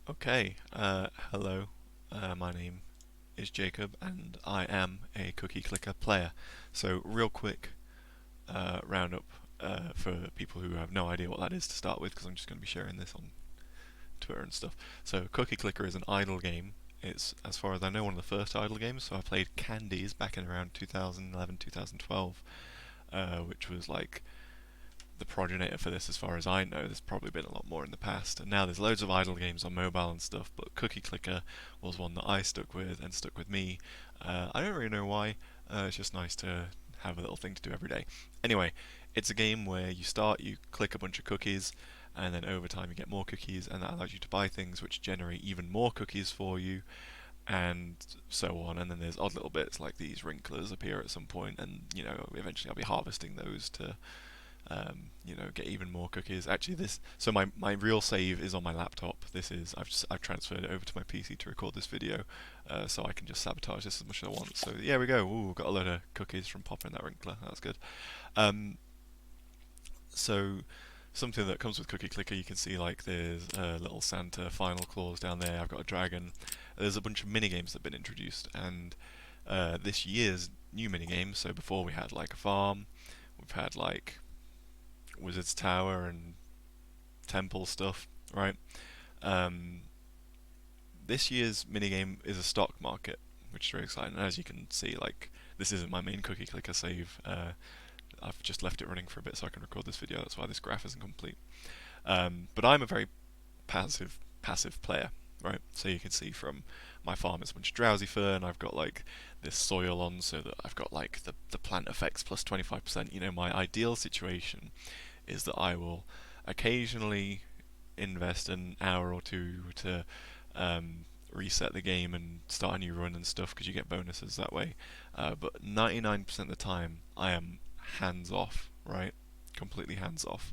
Okay, hello. My name is Jacob, and I am a cookie clicker player. So, real quick roundup for people who have no idea what that is to start with, because I'm just going to be sharing this on Twitter and stuff. So, Cookie Clicker is an idle game. It's, as far as I know, one of the first idle games. So, I played Candies back in around 2011, 2012, which was like the progenitor for this as far as I know. There's probably been a lot more in the past, and now there's loads of idle games on mobile and stuff, but Cookie Clicker was one that I stuck with and stuck with me. I don't really know why. It's just nice to have a little thing to do every day. Anyway, it's a game where you start, you click a bunch of cookies, and then over time you get more cookies, and that allows you to buy things which generate even more cookies for you, and so on. And then there's odd little bits like these wrinklers appear at some point, and eventually I'll be harvesting those to get even more cookies. Actually, my real save is on my laptop. I've transferred it over to my PC to record this video, so I can just sabotage this as much as I want. So yeah, we go. Ooh, got a load of cookies from popping that wrinkler. That's good. Um, so something that comes with Cookie Clicker, you can see like there's a little Santa final clause down there. I've got a dragon. There's a bunch of mini games that have been introduced, and this year's new mini games. So before we had like a farm, we've had like Wizard's Tower and temple stuff, right? Um, this year's minigame is a stock market, which is very exciting. And as you can see, like this isn't my main cookie clicker save. I've just left it running for a bit so I can record this video. That's why this graph isn't complete. But I'm a very passive player, right? So you can see from my farm is a bunch of drowsy fern. I've got like this soil on, so that I've got like the plant effects plus 25%. My ideal situation is that I will occasionally invest an hour or two to reset the game and start a new run and stuff because you get bonuses that way. But 99% of the time, I am hands off, right? Completely hands off,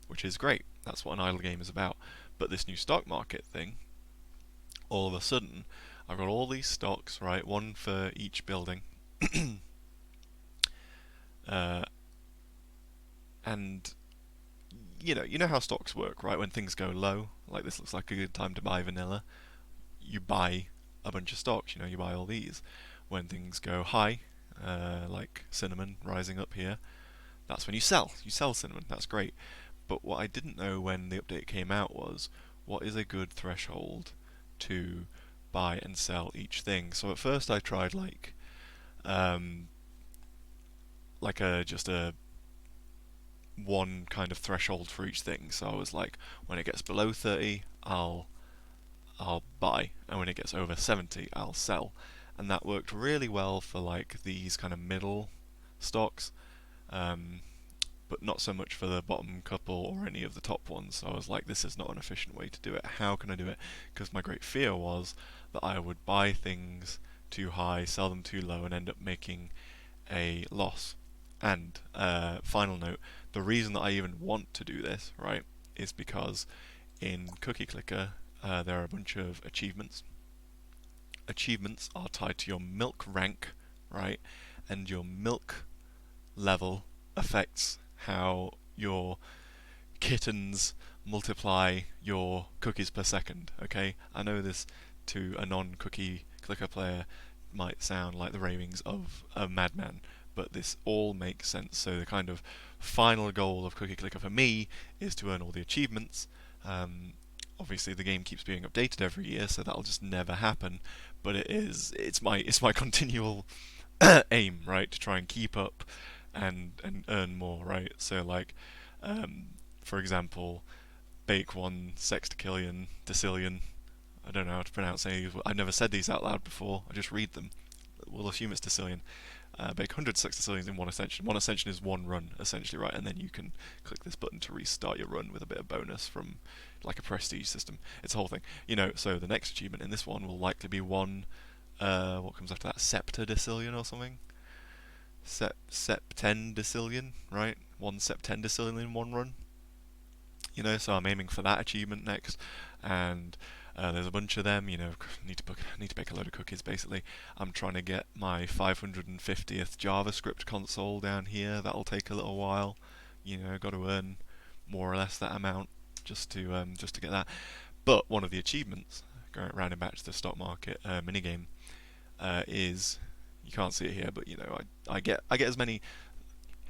which is great. That's what an idle game is about. But this new stock market thing, all of a sudden, I've got all these stocks, right? One for each building. uh, and you know how stocks work, right? When things go low, like this looks like a good time to buy vanilla, you buy a bunch of stocks. You buy all these. When things go high, like cinnamon rising up here, that's when you sell. You sell cinnamon. That's great. But what I didn't know when the update came out was what is a good threshold to buy and sell each thing. So at first I tried um, like a just a one kind of threshold for each thing. So I was like, when it gets below 30, I'll buy, and when it gets over 70, I'll sell. And that worked really well for like these kind of middle stocks, um, but not so much for the bottom couple or any of the top ones. So I was like, this is not an efficient way to do it. How can I do it? Because my great fear was that I would buy things too high, sell them too low, and end up making a loss. And final note, the reason that I even want to do this, right, is because in Cookie Clicker there are a bunch of achievements. Achievements are tied to your milk rank, right, and your milk level affects how your kittens multiply your cookies per second. Okay, I know this to a non-cookie clicker player might sound like the ravings of a madman, but this all makes sense. So the kind of final goal of Cookie Clicker for me is to earn all the achievements. Obviously, the game keeps being updated every year, so that'll just never happen. But it's my continual aim, right, to try and keep up and earn more, right? So like, um, for example, bake one sextillion decillion. I don't know how to pronounce any. I've never said these out loud before. I just read them. We'll assume it's decillion. Bake 100 sextillions in one ascension. One ascension is one run, essentially, right? And then you can click this button to restart your run with a bit of bonus from like a prestige system. It's a whole thing. So the next achievement in this one will likely be one, what comes after that? Septadecillion or something? Septendecillion, right? One septendecillion in one run. So I'm aiming for that achievement next, and there's a bunch of them. Need to bake a load of cookies. Basically, I'm trying to get my 550th JavaScript console down here. That'll take a little while. Got to earn more or less that amount just to get that. But one of the achievements, going rounding back to the stock market minigame, is, you can't see it here, but you know, I get as many.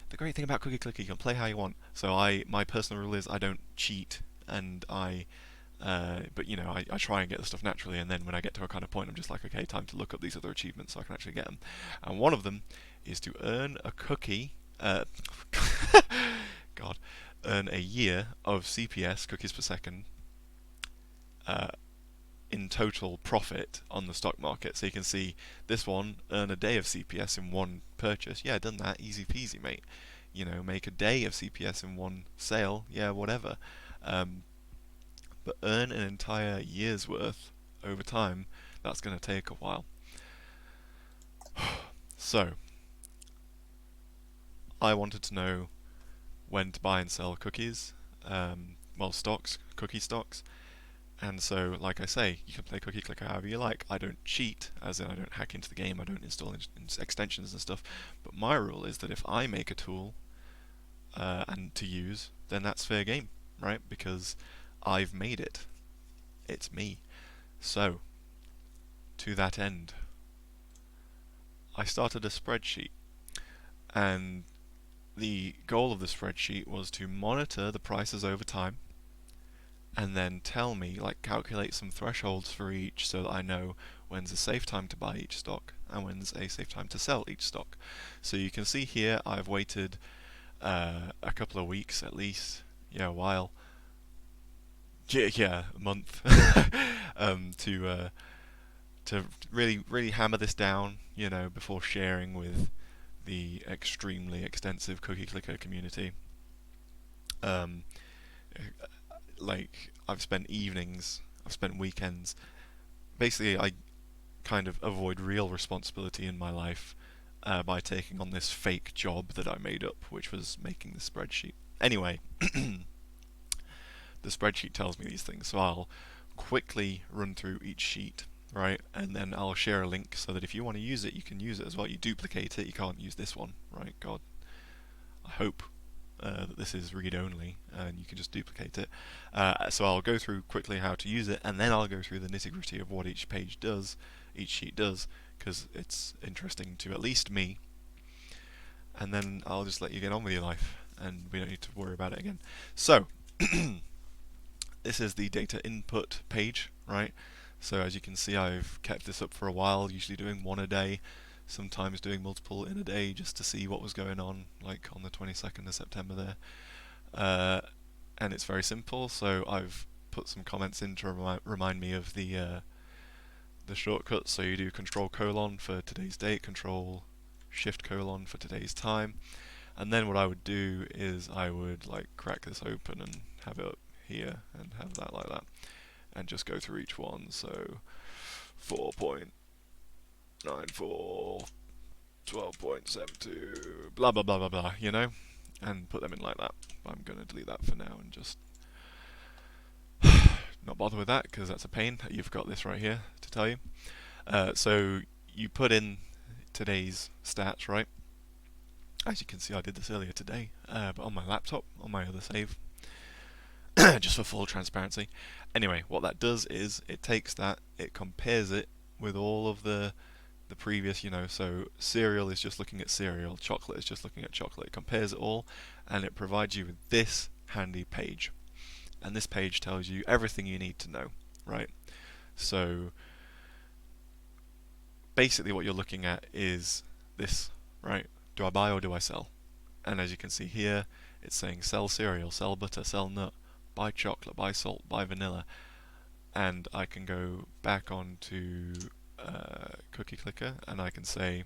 The great thing about Cookie Clicker, you can play how you want. So my personal rule is I don't cheat, and but you know, I try and get the stuff naturally, and then when I get to a kind of point, I'm just like, okay, time to look up these other achievements so I can actually get them. And one of them is to earn a cookie. God, earn a year of CPS, cookies per second, uh, in total profit on the stock market. So you can see this one, earn a day of CPS in one purchase. Yeah, done that, easy peasy, mate. You know, make a day of CPS in one sale. Yeah, whatever. But earn an entire year's worth over time, that's going to take a while. So, I wanted to know when to buy and sell cookies, well, stocks, cookie stocks. And so, like I say, you can play Cookie Clicker however you like. I don't cheat, as in I don't hack into the game, I don't install extensions and stuff. But my rule is that if I make a tool and to use, then that's fair game, right? Because I've made it. It's me. So, to that end, I started a spreadsheet, and the goal of the spreadsheet was to monitor the prices over time, and then tell me, like, calculate some thresholds for each so that I know when's a safe time to buy each stock and when's a safe time to sell each stock. So you can see here I've waited a couple of weeks at least, yeah, a while, yeah, a month, to really hammer this down, you know, before sharing with the extremely extensive Cookie Clicker community. Like, I've spent evenings, I've spent weekends. Basically, I kind of avoid real responsibility in my life by taking on this fake job that I made up, which was making the spreadsheet. Anyway, the spreadsheet tells me these things, so I'll quickly run through each sheet, right? And then I'll share a link so that if you want to use it, you can use it as well. You duplicate it, you can't use this one, right? God, I hope that this is read-only, and you can just duplicate it. So I'll go through quickly how to use it, and then I'll go through the nitty-gritty of what each page does, each sheet does, because it's interesting to at least me. And then I'll just let you get on with your life, and we don't need to worry about it again. So, this is the data input page, right? So as you can see, I've kept this up for a while, usually doing one a day, sometimes doing multiple in a day just to see what was going on, like on the 22nd of September there. And it's very simple, so I've put some comments in to remind me of the shortcuts. So you do Control colon for today's date, Control Shift colon for today's time, and then what I would do is I would like crack this open and have it up here and have that like that, and just go through each one. So 4.94, 12.72, blah blah blah blah blah, you know, and put them in like that. I'm going to delete that for now and just not bother with that because that's a pain. You've got this right here to tell you. So you put in today's stats, right? As you can see, I did this earlier today, but on my laptop, on my other save, just for full transparency. Anyway, what that does is it takes that, it compares it with all of the previous, you know, so cereal is just looking at cereal, chocolate is just looking at chocolate. It compares it all, and it provides you with this handy page. And this page tells you everything you need to know, right? So basically what you're looking at is this, right? Do I buy or do I sell? And as you can see here, it's saying sell cereal, sell butter, sell nut, buy chocolate, buy salt, buy vanilla. And I can go back onto Cookie Clicker and I can say,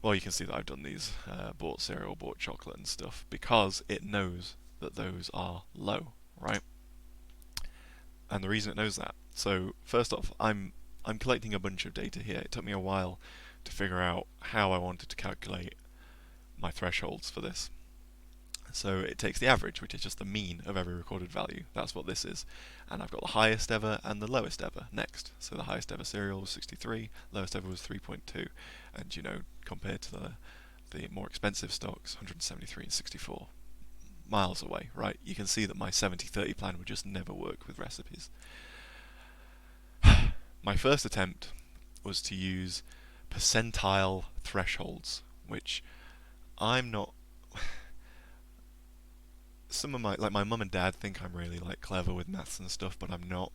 well, you can see that I've done these, bought cereal, bought chocolate and stuff, because it knows that those are low, right? And the reason it knows that, so first off, I'm collecting a bunch of data here. It took me a while to figure out how I wanted to calculate my thresholds for this. So it takes the average, which is just the mean of every recorded value. That's what this is. And I've got the highest ever and the lowest ever next. So the highest ever cereal was 63, lowest ever was 3.2. And, you know, compared to the more expensive stocks, 173 and 64. miles away, right? You can see that my 70-30 plan would just never work with recipes. My first attempt was to use percentile thresholds, which I'm not. Some of my mum and dad think I'm really clever with maths and stuff, but I'm not.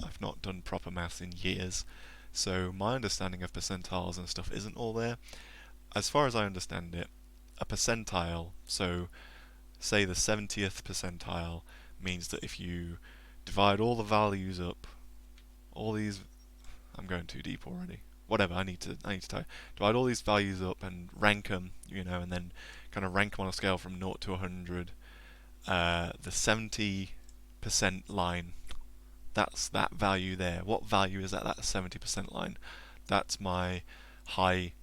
I've not done proper maths in years, so my understanding of percentiles and stuff isn't all there. As far as I understand it, a percentile, so say the 70th percentile, means that if you divide all the values up, all these, I'm going too deep already. Whatever, I need to divide all these values up and rank them, and then kind of rank them on a scale from 0 to 100. The 70% line, that's that value there. What value is at that 70% line? That's my high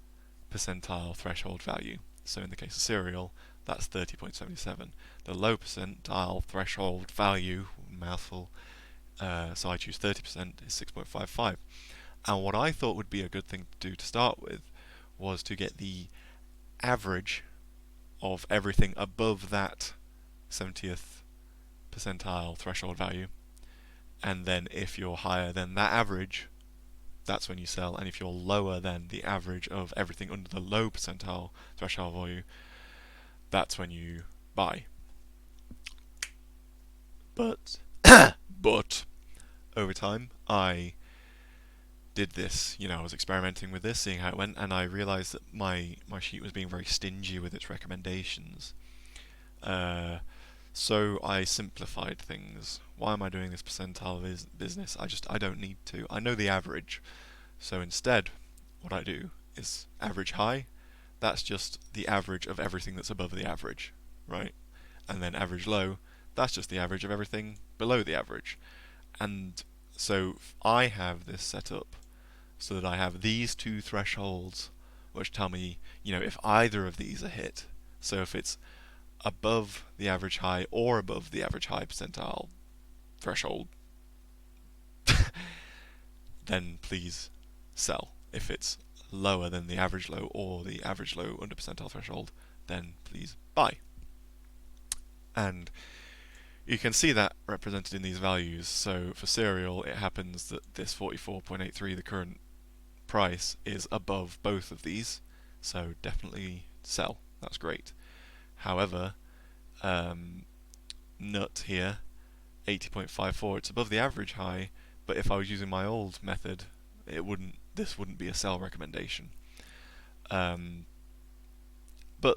percentile threshold value. So in the case of cereal, that's 30.77. The low percentile threshold value, mouthful, so I choose 30%, is 6.55. And what I thought would be a good thing to do to start with was to get the average of everything above that 70th percentile threshold value, and then if you're higher than that average, that's when you sell, and if you're lower than the average of everything under the low percentile threshold value, that's when you buy. But over time, I did this. I was experimenting with this, seeing how it went, and I realised that my sheet was being very stingy with its recommendations. So I simplified things. Why am I doing this percentile business? I don't need to. I know the average. So instead, what I do is average high. That's just the average of everything that's above the average, right? And then average low, that's just the average of everything below the average. And so I have this set up so that I have these two thresholds which tell me, if either of these are hit. So if it's above the average high or above the average high percentile threshold, then please sell. If it's lower than the average low or the average low under percentile threshold, then please buy. And you can see that represented in these values. So for cereal, it happens that this 44.83, the current price, is above both of these, so definitely sell. That's great. However, nut here, 80.54, it's above the average high, but if I was using my old method, this wouldn't be a sell recommendation. But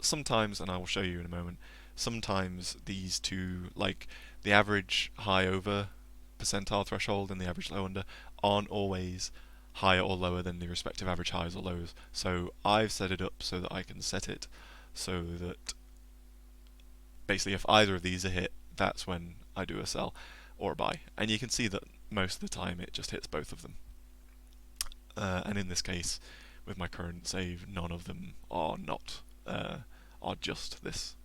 sometimes, and I will show you in a moment, sometimes these two, like the average high over percentile threshold and the average low under, aren't always higher or lower than the respective average highs or lows. So I've set it up so that I can set it so that basically if either of these are hit, that's when I do a sell or a buy. And you can see that most of the time it just hits both of them. And in this case, with my current save, none of them are not, are just this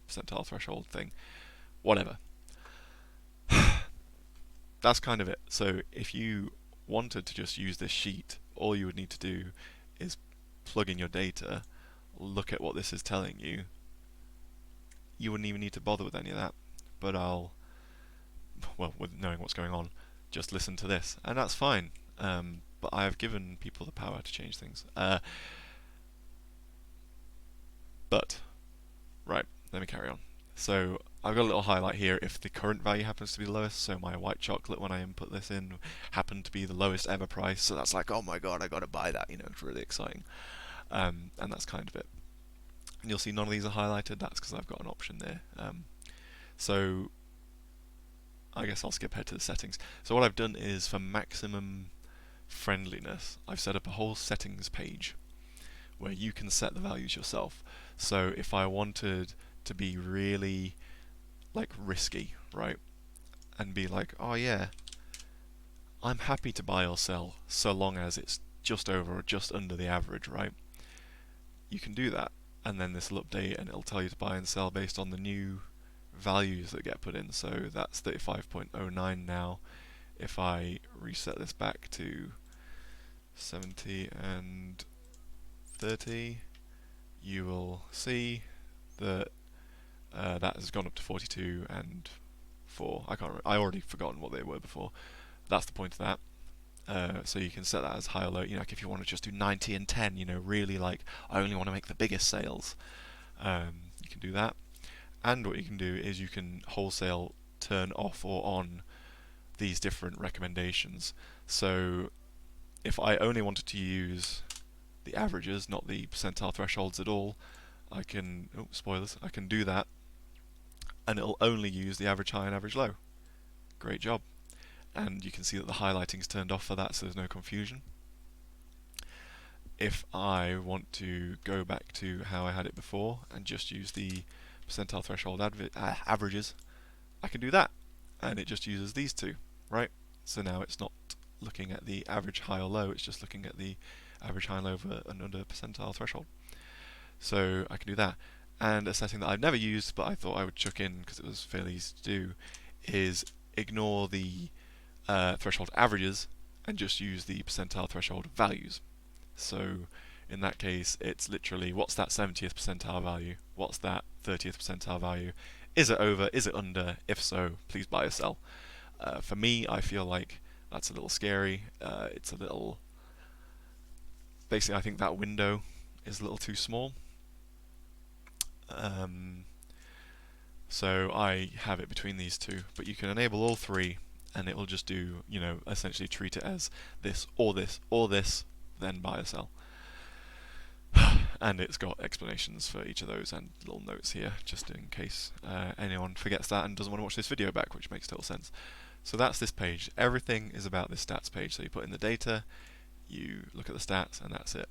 percentile threshold thing. Whatever. That's kind of it. So if you wanted to just use this sheet, all you would need to do is plug in your data, look at what this is telling you. You wouldn't even need to bother with any of that. But with knowing what's going on, just listen to this, and that's fine. But I have given people the power to change things. But, right, let me carry on. So I've got a little highlight here if the current value happens to be the lowest. So my white chocolate, when I input this in, happened to be the lowest ever price. So that's like, oh my god, I got to buy that. It's really exciting. And that's kind of it. And you'll see none of these are highlighted. That's because I've got an option there. So I guess I'll skip ahead to the settings. So what I've done is, for maximum friendliness, I've set up a whole settings page where you can set the values yourself. So if I wanted to be really risky, right, and be like, oh yeah, I'm happy to buy or sell so long as it's just over or just under the average, right, you can do that, and then this will update and it'll tell you to buy and sell based on the new values that get put in. So that's 35.09 now. If I reset this back to 70 and 30, you will see that that has gone up to 42 and 4. I can't remember. I already forgotten what they were before. That's the point of that. So you can set that as high or low. Like if you want to just do 90 and 10, really like I only want to make the biggest sales. You can do that. And what you can do is you can wholesale turn off or on these different recommendations. So if I only wanted to use the averages, not the percentile thresholds at all, I can, spoilers, I can do that, and it'll only use the average high and average low. Great job. And you can see that the highlighting's turned off for that, so there's no confusion. If I want to go back to how I had it before and just use the percentile threshold averages, I can do that, and it just uses these two, right? So now it's not looking at the average high or low, it's just looking at the average high and low over and under percentile threshold. So I can do that. And a setting that I've never used, but I thought I would chuck in because it was fairly easy to do, is ignore the threshold averages and just use the percentile threshold values. So in that case, it's literally what's that 70th percentile value? What's that 30th percentile value? Is it over? Is it under? If so, please buy or sell. For me, I feel like that's a little scary. It's a little... Basically, I think that window is a little too small. So I have it between these two, but you can enable all three and it will just do, essentially treat it as this, or this, or this, then buy or sell. And it's got explanations for each of those and little notes here, just in case anyone forgets that and doesn't want to watch this video back, which makes total sense. So that's this page. Everything is about this stats page. So you put in the data, you look at the stats, and that's it.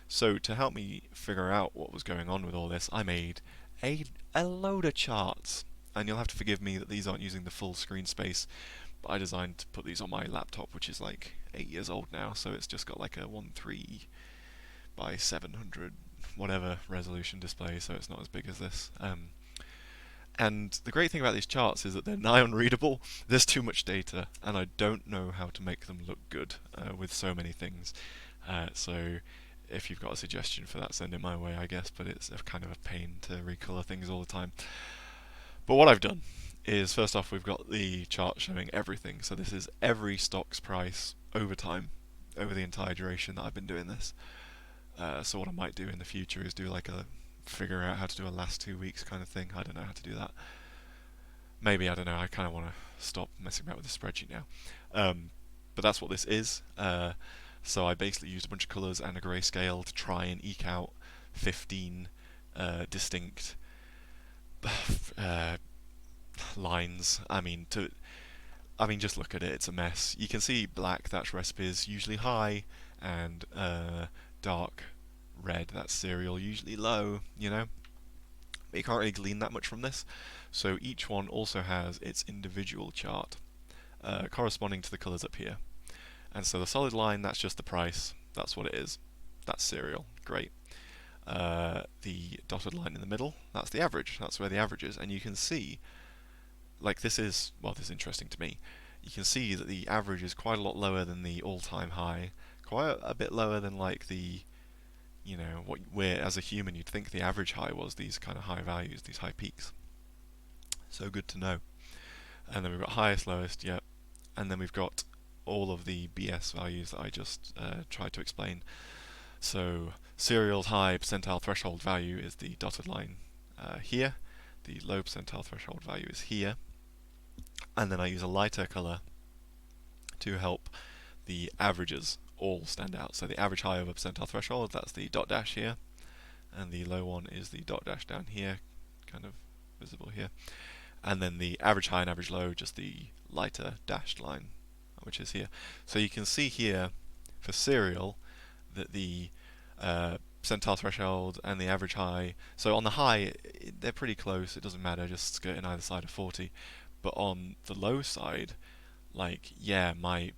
So to help me figure out what was going on with all this, I made a load of charts. And you'll have to forgive me that these aren't using the full screen space, but I designed to put these on my laptop, which is like 8 years old now, so it's just got like a 13 by 700 whatever resolution display, so it's not as big as this. And the great thing about these charts is that they're nigh unreadable. There's too much data, and I don't know how to make them look good with so many things. So if you've got a suggestion for that, send it my way, I guess, but it's kind of a pain to recolor things all the time. But what I've done is, first off, we've got the chart showing everything. So this is every stock's price over time, over the entire duration that I've been doing this. So what I might do in the future is do like figure out how to do a last 2 weeks kind of thing. I don't know how to do that. Maybe, I don't know, I kind of want to stop messing about with the spreadsheet now. But that's what this is. So I basically used a bunch of colours and a grayscale to try and eke out 15 distinct lines. I mean, just look at it, it's a mess. You can see black, that's recipes, usually high, and dark red, that's cereal, usually low, But you can't really glean that much from this. So each one also has its individual chart corresponding to the colours up here. And so the solid line, that's just the price, that's what it is. That's cereal, great. The dotted line in the middle, that's the average, that's where the average is. And you can see, like this is interesting to me. You can see that the average is quite a lot lower than the all-time high, quite a bit lower than like the, where as a human you'd think the average high was, these kind of high values, these high peaks. So good to know. And then we've got highest, lowest, yep. And then we've got all of the BS values that I just tried to explain. So cereal's high percentile threshold value is the dotted line here. The low percentile threshold value is here. And then I use a lighter colour to help the averages all stand out. So the average high over percentile threshold, that's the dot dash here, and the low one is the dot dash down here, kind of visible here. And then the average high and average low, just the lighter dashed line, which is here. So you can see here for cereal that the percentile threshold and the average high, so on the high they're pretty close, it doesn't matter, just skirting either side of 40. But on the low side, like, yeah, my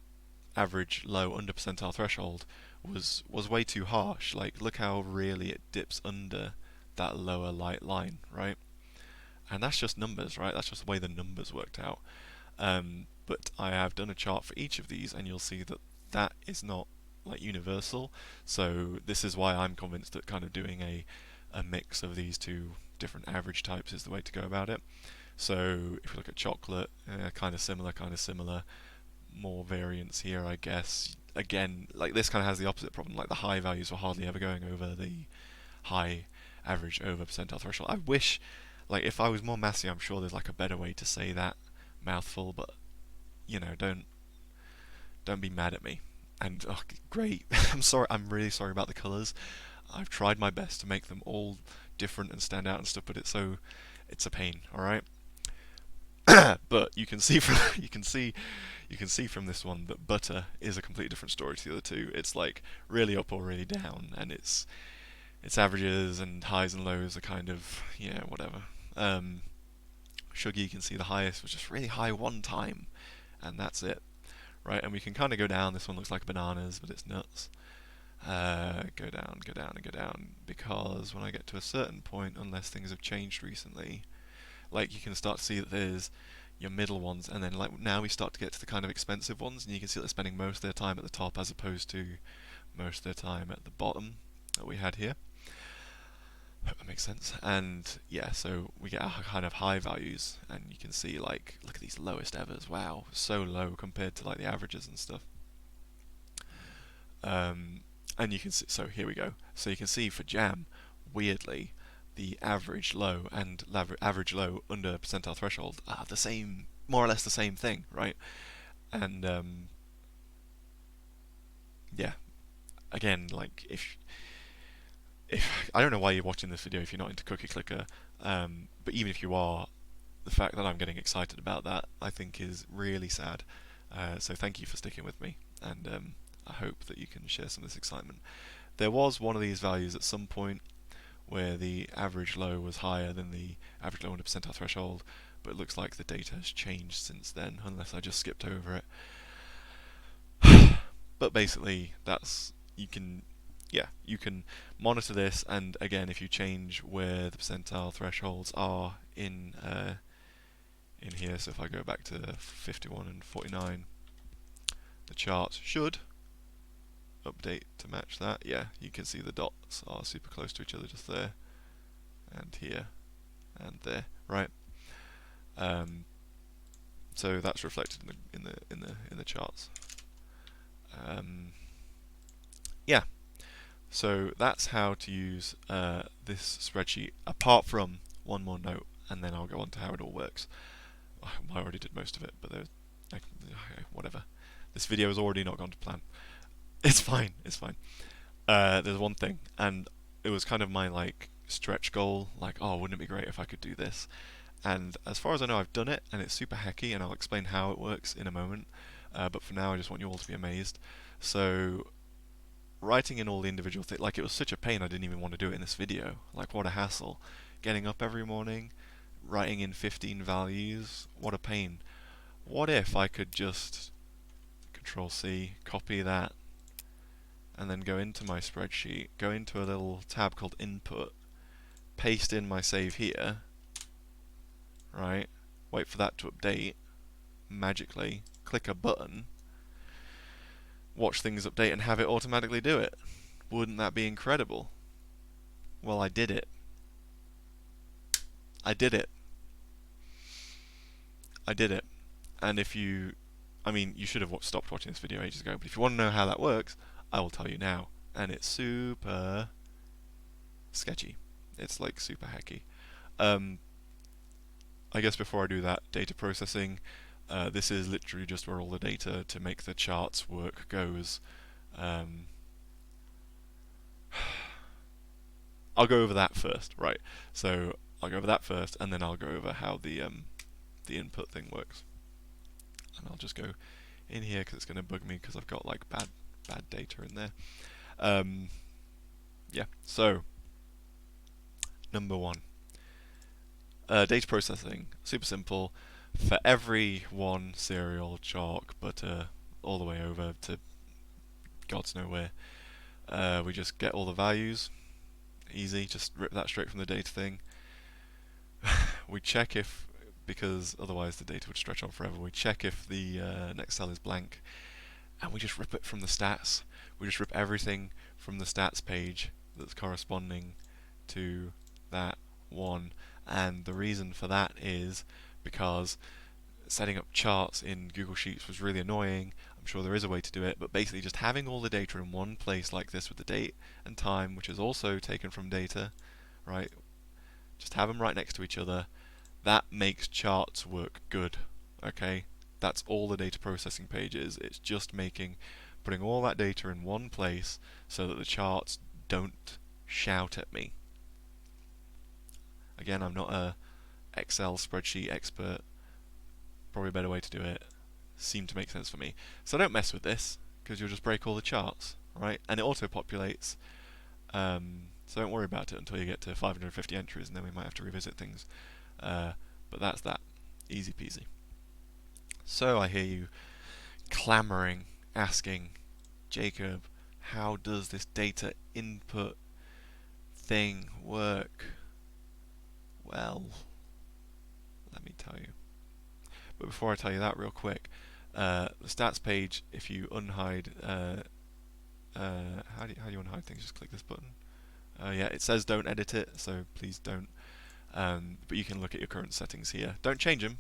average low under percentile threshold was way too harsh. Like, look how really it dips under that lower light line, right? And that's just numbers, right? That's just the way the numbers worked out. But I have done a chart for each of these, and you'll see that that is not like universal. So this is why I'm convinced that kind of doing a a mix of these two different average types is the way to go about it. So if you look at chocolate, kind of similar, more variance here, I guess. Again, like this kind of has the opposite problem. Like the high values were hardly ever going over the high average over percentile threshold. I wish, like, if I was more mathsy, I'm sure there's like a better way to say that mouthful, but you know, don't be mad at me. And oh, great, I'm sorry. I'm really sorry about the colours. I've tried my best to make them all different and stand out and stuff, but it's a pain. All right. But you can see from from this one that butter is a completely different story to the other two. It's like really up or really down, and its averages and highs and lows are kind of whatever. Sugar, you can see the highest was just really high one time, and that's it, right? And we can kind of go down. This one looks like bananas, but it's nuts. Go down, go down, and go down, because when I get to a certain point, unless things have changed recently, like you can start to see that there's your middle ones, and then like now we start to get to the kind of expensive ones, and you can see that they're spending most of their time at the top as opposed to most of their time at the bottom that we had here. Hope that makes sense. And yeah, so we get our kind of high values, and you can see like, look at these lowest evers. Wow, so low compared to like the averages and stuff. And you can see, so here we go. So you can see for jam, weirdly, the average low and average low under percentile threshold are the same, more or less the same thing, right? And yeah, again, like if I don't know why you're watching this video if you're not into Cookie Clicker, but even if you are, the fact that I'm getting excited about that I think is really sad. So thank you for sticking with me, and I hope that you can share some of this excitement. There was one of these values at some point where the average low was higher than the average low under percentile threshold, but it looks like the data has changed since then, unless I just skipped over it. But basically, that's you can monitor this, and again, if you change where the percentile thresholds are in here, so if I go back to 51 and 49, the chart should update to match that. Yeah, you can see the dots are super close to each other, just there and here and there, right? So that's reflected in the charts. Yeah. So that's how to use this spreadsheet, apart from one more note, and then I'll go on to how it all works. I already did most of it, but whatever. This video has already not gone to plan. It's fine, it's fine. There's one thing, and it was kind of my like stretch goal, like, oh, wouldn't it be great if I could do this? And as far as I know, I've done it, and it's super hacky, and I'll explain how it works in a moment. But for now, I just want you all to be amazed. So writing in all the individual things, like it was such a pain I didn't even want to do it in this video. Like what a hassle. Getting up every morning, writing in 15 values, what a pain. What if I could just Control C, copy that, and then go into my spreadsheet, go into a little tab called input, paste in my save here, right, wait for that to update, magically, click a button, watch things update and have it automatically do it. Wouldn't that be incredible? Well, I did it. I did it. I did it. And if you, I mean, you should have stopped watching this video ages ago, but if you want to know how that works, I will tell you now. And it's super sketchy. It's like super hacky. I guess before I do that, data processing. This is literally just where all the data to make the charts work goes. I'll go over that first, right? So I'll go over that first, and then I'll go over how the input thing works. And I'll just go in here because it's going to bug me because I've got like bad data in there. Yeah. So number one, data processing, super simple. For every one cereal, chalk, butter, all the way over to God's know where, we just get all the values. Easy, just rip that straight from the data thing. We check if, because otherwise the data would stretch on forever, we check if the next cell is blank, and we just rip it from the stats. We just rip everything from the stats page that's corresponding to that one, and the reason for that is because setting up charts in Google Sheets was really annoying. I'm sure there is a way to do it, but basically just having all the data in one place like this with the date and time, which is also taken from data, right? Just have them right next to each other. That makes charts work good, okay? That's all the data processing page is. It's just putting all that data in one place so that the charts don't shout at me. Again, I'm not a Excel spreadsheet expert. Probably a better way to do it. Seemed to make sense for me. So don't mess with this, because you'll just break all the charts, right? And it auto-populates. So don't worry about it until you get to 550 entries, and then we might have to revisit things. But that's that. Easy peasy. So I hear you clamoring, asking, Jacob, how does this data input thing work? Well, let me tell you. But before I tell you that real quick, the stats page, if you unhide, how do you unhide things? Just click this button. Yeah, it says don't edit it, so please don't. But you can look at your current settings here. Don't change them.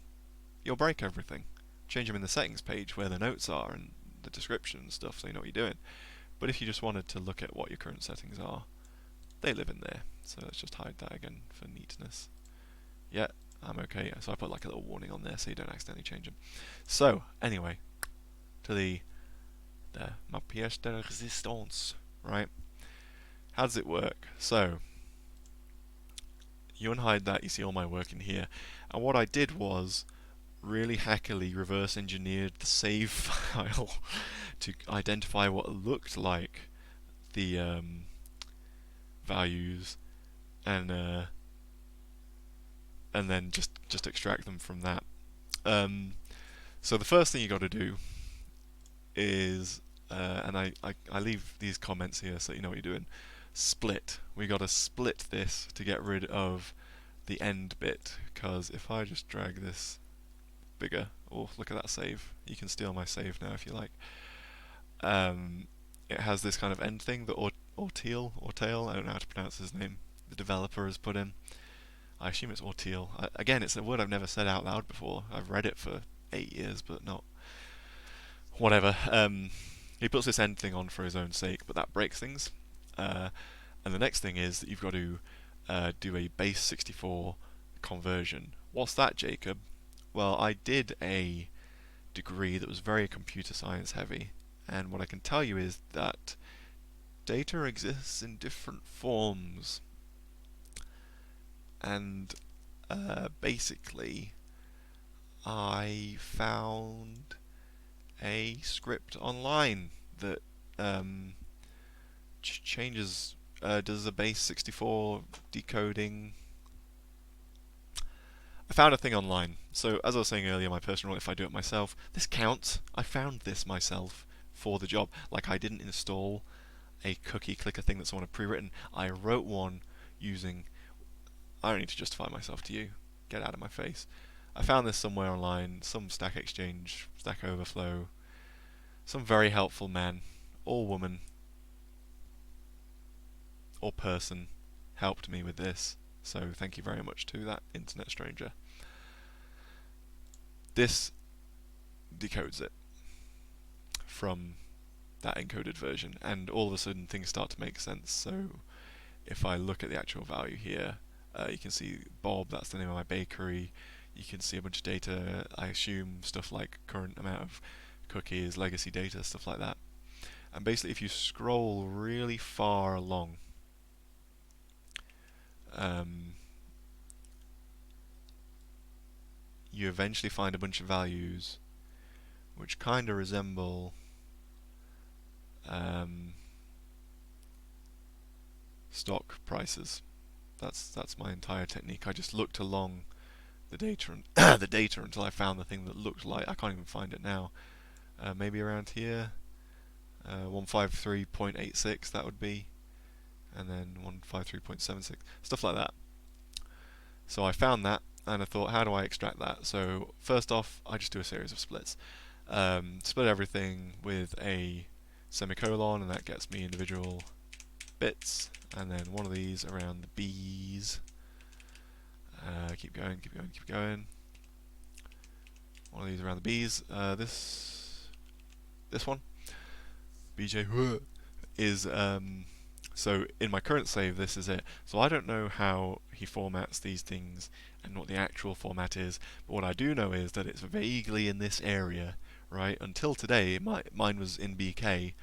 You'll break everything. Change them in the settings page where the notes are and the description and stuff, so you know what you're doing. But if you just wanted to look at what your current settings are, they live in there. So let's just hide that again for neatness. Yeah, I'm okay. So I put like a little warning on there so you don't accidentally change them. So anyway, to the ma pièce de résistance, right? How does it work? So you unhide that, you see all my work in here. And what I did was really hackily reverse engineered the save file to identify what looked like the values, and then just extract them from that. So the first thing you got to do is, and I leave these comments here so you know what you're doing. Split. We got to split this to get rid of the end bit, because if I just drag this bigger, oh look at that save. You can steal my save now if you like. It has this kind of end thing that Orteil, I don't know how to pronounce his name, the developer has put in. I assume it's Orteil. Again, it's a word I've never said out loud before. I've read it for 8 years, but not whatever. He puts this end thing on for his own sake, but that breaks things. And the next thing is that you've got to do a base 64 conversion. What's that, Jacob? Well, I did a degree that was very computer science heavy, and what I can tell you is that data exists in different forms, and basically I found a script online that changes, does a base 64 decoding. I found a thing online. So as I was saying earlier, my personal rule, if I do it myself, this counts. I found this myself for the job. Like, I didn't install a cookie clicker thing that someone had pre-written. I wrote one using... I don't need to justify myself to you. Get out of my face. I found this somewhere online, some Stack Exchange, Stack Overflow, some very helpful man or woman or person helped me with this. So thank you very much to that internet stranger. This decodes it from that encoded version, and all of a sudden things start to make sense. So if I look at the actual value here, you can see Bob, that's the name of my bakery. You can see a bunch of data, I assume stuff like current amount of cookies, legacy data, stuff like that. And basically if you scroll really far along, you eventually find a bunch of values which kind of resemble stock prices. That's my entire technique. I just looked along the data and the data until I found the thing that looked like. I can't even find it now. Maybe around here, 153.86 that would be, and then 153.76, stuff like that. So I found that, and I thought, how do I extract that? So first off, I just do a series of splits. Split everything with a semicolon, and that gets me individual bits, and then one of these around the B's. Keep going, keep going, keep going. One of these around the B's. This one, BJ is so in my current save this is it. So I don't know how he formats these things and what the actual format is, but what I do know is that it's vaguely in this area, right? Until today, mine was in BK,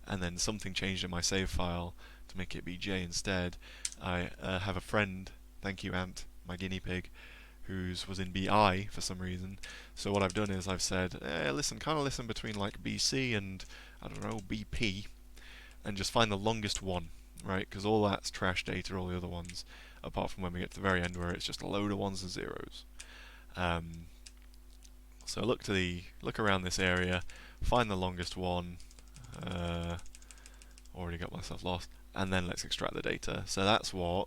and then something changed in my save file to make it BJ instead. I have a friend, thank you Ant, my guinea pig, whose was in BI for some reason. So what I've done is I've said, listen, kind of listen between like BC and, I don't know, BP, and just find the longest one, right? Because all that's trash data, all the other ones, apart from when we get to the very end where it's just a load of ones and zeros. So look around this area, find the longest one. Already got myself lost, and then let's extract the data. So that's what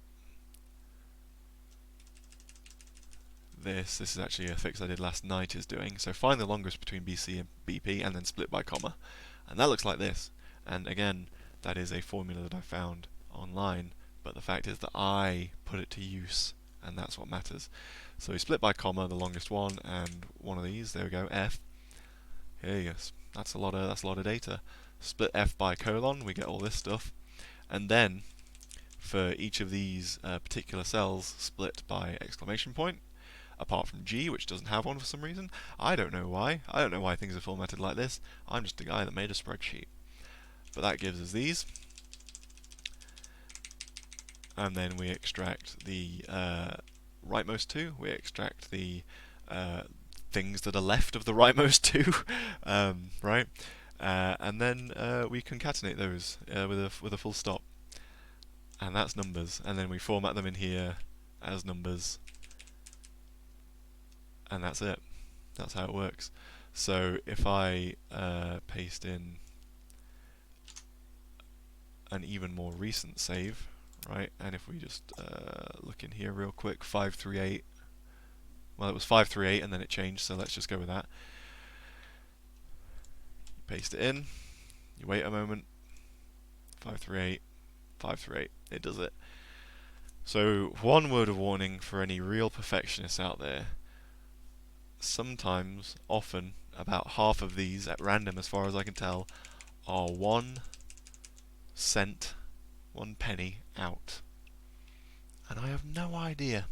this is actually a fix I did last night is doing. So find the longest between BC and BP, and then split by comma, and that looks like this. And again, that is a formula that I found online, but the fact is that I put it to use, and that's what matters. So we split by comma the longest one, and one of these, there we go, F. Here you go. That's a lot of data. Split F by colon, we get all this stuff, and then for each of these particular cells, split by exclamation point. Apart from G, which doesn't have one for some reason. I don't know why. I don't know why things are formatted like this. I'm just a guy that made a spreadsheet. But that gives us these. And then we extract the rightmost two. We extract the things that are left of the rightmost two, right? And then we concatenate those with a full stop. And that's numbers. And then we format them in here as numbers. And that's it. That's how it works. So if I paste in an even more recent save, right, and if we just look in here real quick, 538, well it was 538 and then it changed, so let's just go with that. You paste it in, you wait a moment, 538, 538, it does it. So one word of warning for any real perfectionists out there: sometimes, often, about half of these, at random as far as I can tell, are 1 cent, 1 penny out. And I have no idea.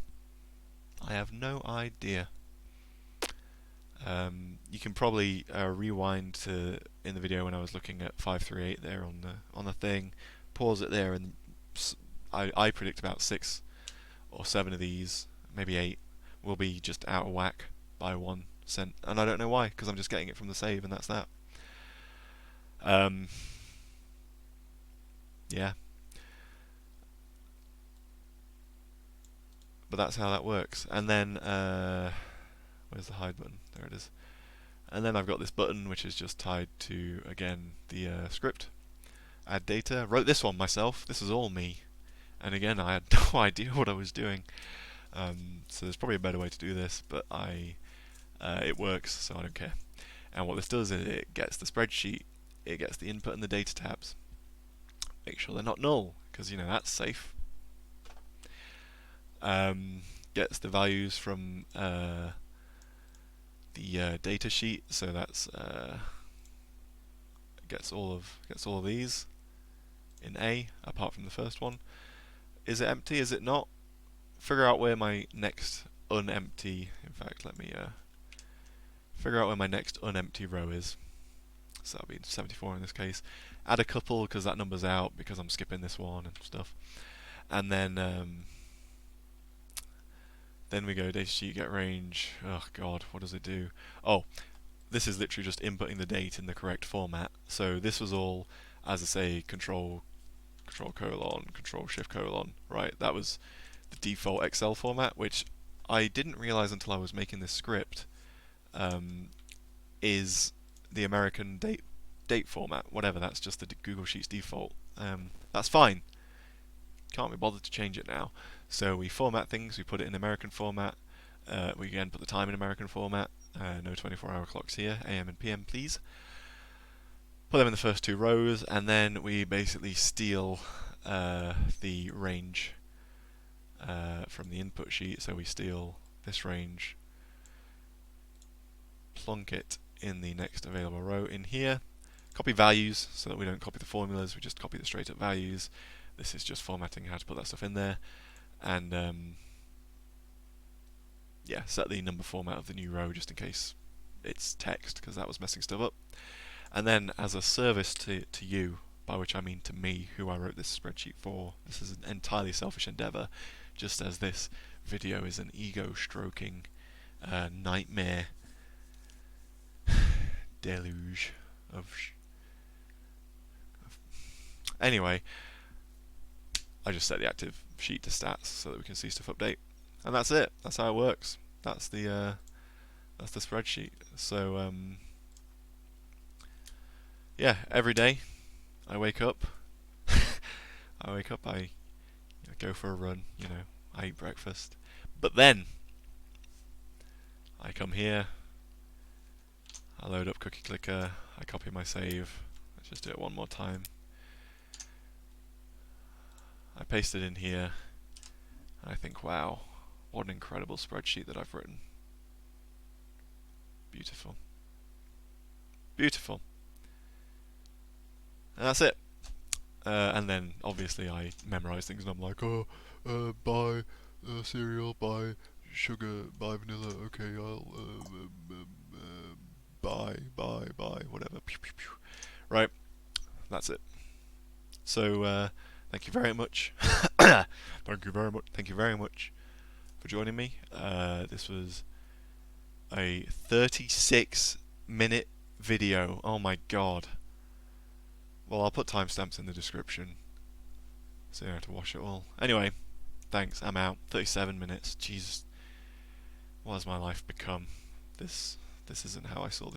I have no idea. You can probably rewind to in the video when I was looking at 538 there on the thing, pause it there, and I predict about 6 or 7 of these, maybe 8, will be just out of whack by 1 cent, and I don't know why, because I'm just getting it from the save, and that's that. Yeah. But that's how that works. And then, where's the hide button? There it is. And then I've got this button, which is just tied to, again, the script. Add data. Wrote this one myself. This is all me. And again, I had no idea what I was doing. So there's probably a better way to do this, but it works, so I don't care. And what this does is it gets the spreadsheet, it gets the input and the data tabs. Make sure they're not null, because you know that's safe. Gets the values from the data sheet, so that's gets all of these in A, apart from the first one. Is it empty? Is it not? Figure out where my next unempty. In fact, let me figure out where my next unempty row is. So that'll be 74 in this case. Add a couple because that number's out because I'm skipping this one and stuff. And then we go data sheet get range. Oh god, what does it do? Oh, this is literally just inputting the date in the correct format. So this was all, as I say, control colon, control shift colon, right? That was the default Excel format, which I didn't realize until I was making this script, is the American date format. Whatever, that's just the Google Sheets default. That's fine. Can't be bothered to change it now. So we format things, we put it in American format. We again put the time in American format. No 24-hour clocks here, AM and PM please. Put them in the first 2 rows, and then we basically steal the range from the input sheet. So we steal this range, plonk it in the next available row in here, copy values so that we don't copy the formulas, we just copy the straight up values. This is just formatting how to put that stuff in there, and yeah, set the number format of the new row just in case it's text, because that was messing stuff up. And then as a service to you, by which I mean to me, who I wrote this spreadsheet for, this is an entirely selfish endeavour, just as this video is an ego-stroking nightmare deluge of anyway, I just set the active sheet to stats so that we can see stuff update, and that's it. That's how it works. That's the spreadsheet. So yeah, every day I wake up, I go for a run, I eat breakfast, but then I come here, I load up Cookie Clicker, I copy my save. Let's just do it one more time. I paste it in here, and I think, wow, what an incredible spreadsheet that I've written. Beautiful. Beautiful. And that's it. And then, obviously, I memorize things, and I'm like, buy cereal, buy sugar, buy vanilla, okay, I'll buy, whatever. Pew, pew, pew. Right, that's it. So, thank you very much. Thank you very much for joining me. This was a 36-minute video. Oh my god. Well, I'll put timestamps in the description, so you don't have to watch it all. Anyway, thanks. I'm out. 37 minutes. Jesus, what has my life become? This isn't how I saw this.